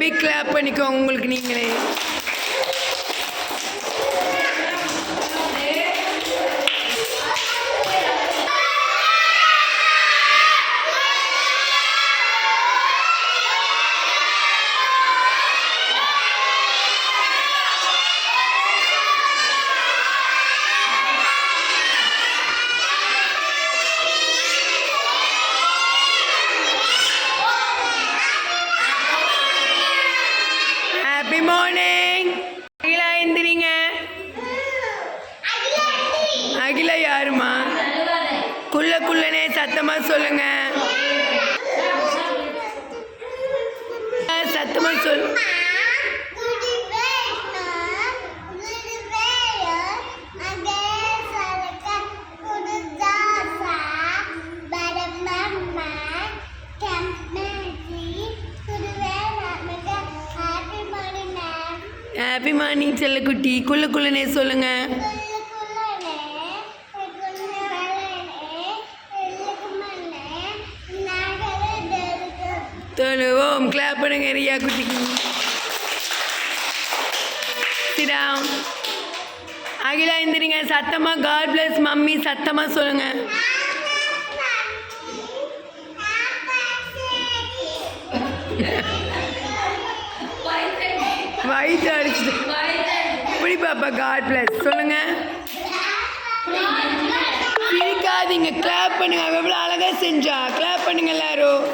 Big clap பண்ணிக்கோங்க உங்களுக்கு நீங்களே. Happy morning. அகிலா எந்திரிங்க. அகிலா யாருமா? குள்ளனே சத்தமா சொல்லுங்க. சத்தமா சொல்லு. ஹாப்பி மார்னிங் செல்லக்குட்டி. குள்ளனே சொல்லுங்க. தொழுவோம். கிளாப் பண்ணுங்க ரியா குட்டிக்கு. சிடாம். அகிலா எந்திரிங்க. சத்தமா காட் பிளஸ் மம்மி சத்தமா சொல்லுங்க. வயிற்று அடிச்சுட்டு இப்படி பாப்பா காட் பிளஸ் சொல்லுங்க. சிரிக்காதீங்க. கிளாப் பண்ணுங்க. எவ்வளோ அழகா செஞ்சா. கிளாப் பண்ணுங்க எல்லாரும்.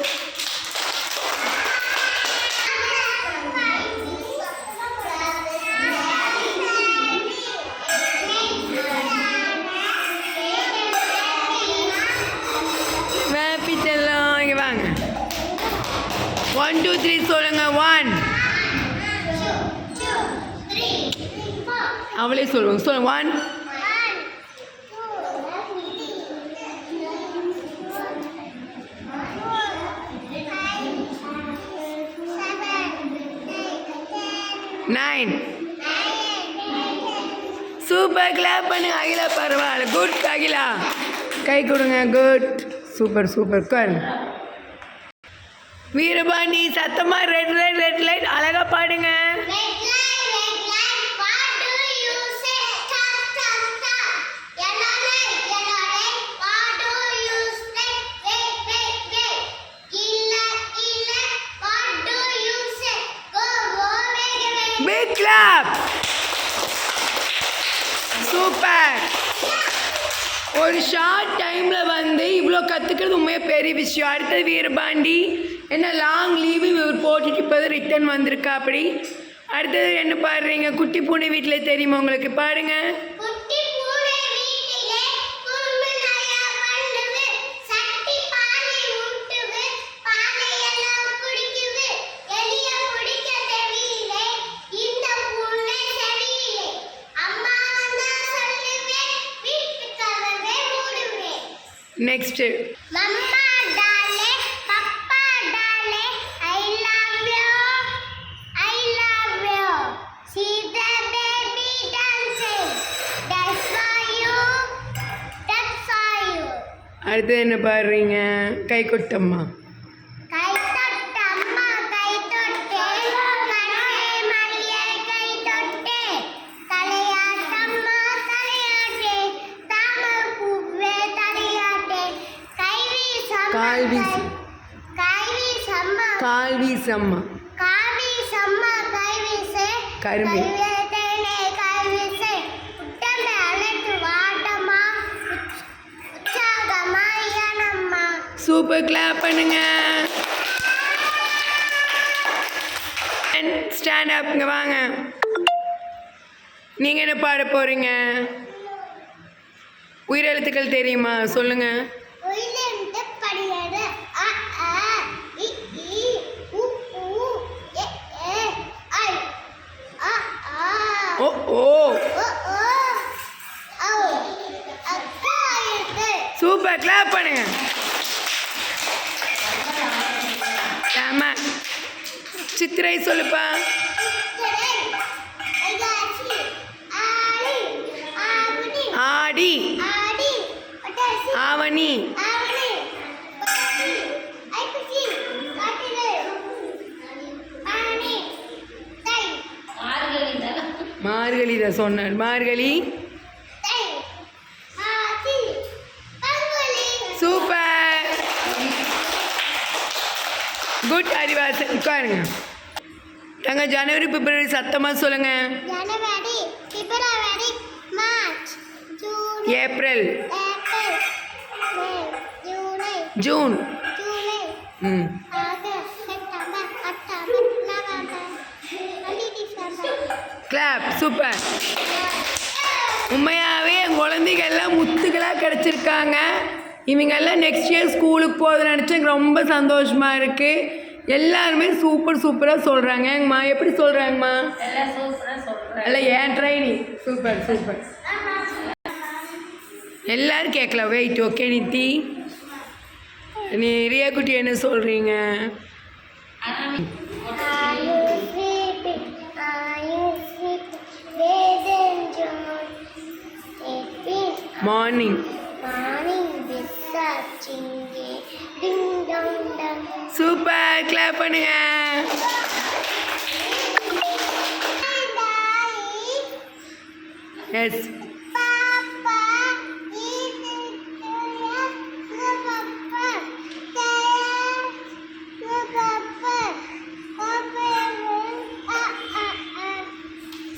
வேப்பி செல்லம் இங்கே வாங்க. 1 2 3 சொல்லுங்க. 1 அவளே சொல்லுவாங்க. சொல்லுங்க. 1 9 சூப்பர். கிளாப் பண்ணுங்க. அகிலா பரவாயில்ல. குட் அகிலா. கை கொடுங்க. குட். Super super. கண் வீரபாண்டி சத்தமா ரெட் லைட் அழகா பாடுங்க. Big clap. சூப்பர். ஒரு ஷார்ட் டைமில் வந்து இவ்வளோ கற்றுக்கிறது உண்மையாக பெரிய விஷயம். அடுத்தது வீரபாண்டி என்ன லாங் லீவு இவர் போட்டுட்டு இப்போ ரிட்டர்ன் வந்திருக்கா. அப்படி அடுத்தது என்ன பாடுறீங்க? குட்டி பூனை வீட்டில் தெரியுமா உங்களுக்கு? பாடுங்க. நெக்ஸ்ட் மம்மா டாலே பப்பா டாலே I love you see the baby dancing that's for you. அடுத்து என்ன பாடுறீங்க? கை கொட்டம்மா. கை தொட்டம்மா கை தொட்டே கண்ணே மணியே கை தொட்டே தலையாட்டம்மா தலையாட்டே தாமரை பூவே தலையாட்டே கை வீசம்மா கால் வீசு. கை வீசம்மா கால் வீசம்மா. கால் வீசம்மா கை வீசு கரும்பு. தேனே கை வீசு உட்டமே அழைத்து வாட்டம்மா உற்சாகமா ஏனம்மா. சூப்பர். கிளாப் பண்ணுங்க. Stand up. இங்கே வாங்க. நீங்கள் என்ன பாட போகிறீங்க? உயிரெழுத்துக்கள் தெரியுமா? சொல்லுங்க. உயிரெழுத்து படியது அ ஆ இ ஈ உ ஊ எ ஏ ஐ அ ஆ ஓ ஓ. ஓ ஓ ஔ அக்கா எழுத்து. சூப்பர். கிளாப் பண்ணுங்க. ஆமா. சித்திரை சொல்லுப்பா. சித்திரை ஐகாசி ஆடி ஆவணி ஆடி ஆடி ஒட்டசி ஆவணி ஆவணி ஒட்டசி ஐப்பசி கார்த்திகை ஆனி மார்கழி தான் சொன்னார். மார்கழி தை ஆதி பங்குனி. Super, good Arivasan. உட்காருங்க. தங்க ஜனவரி பிப்ரவரி சத்தமாக சொல்லுங்க. January, February, March, June, April, April, May, June, July, ம் August, September, October, November, December. Clap. Super. உண்மையாகவே என் குழந்தைகள்லாம் முத்துக்களாக கிடச்சிருக்காங்க. இவங்கெல்லாம் நெக்ஸ்ட் இயர் ஸ்கூலுக்கு போகிறத நினச்சி எனக்கு ரொம்ப சந்தோஷமாக இருக்குது. எல்லாருமே சூப்பராக சொல்கிறாங்க. எங்கம்மா எப்படி சொல்கிறாங்கம்மா? எல்லாம் ஏன் ட்ரைனிங். சூப்பர். எல்லாரும் கேட்கலாம். வெயிட். ஓகே நித்தி, நீ ரியா குட்டி என்ன சொல்கிறீங்க? மார்னிங். சூப்பர், கிளாப் பண்ணுங்க. எஸ்.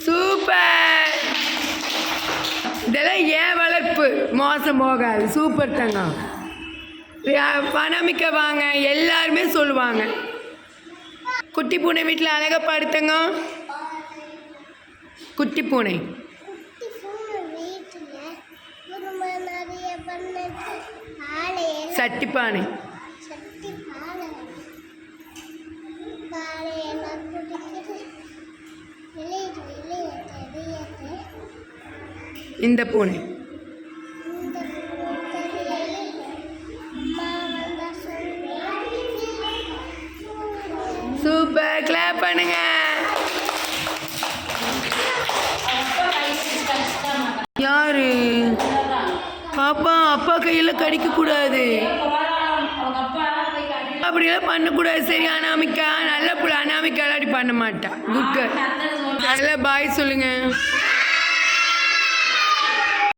சூப்பர். இதெல்லாம் ஏன் வளர்ப்பு மோசம் போகாது. சூப்பர் தங்கம். பணமிக்க வாங்க எல்லாருமே சொல்லுவாங்க. குட்டி பூனை வீட்டில் அழகாக படுத்தங்க. குட்டி பூனை சட்டிப்பானை. இந்த பூனை சூப்பர், கிளாப் பண்ணுங்க. யாரு? அப்பா கையில் கடிக்க கூடாது, அப்படியெல்லாம் பண்ணக்கூடாது. சரி அனாமிக்கா நல்ல புள்ள. அனாமிக்கா அப்படி பண்ண மாட்டா. Good girl. நல்லா பாய் சொல்லுங்க.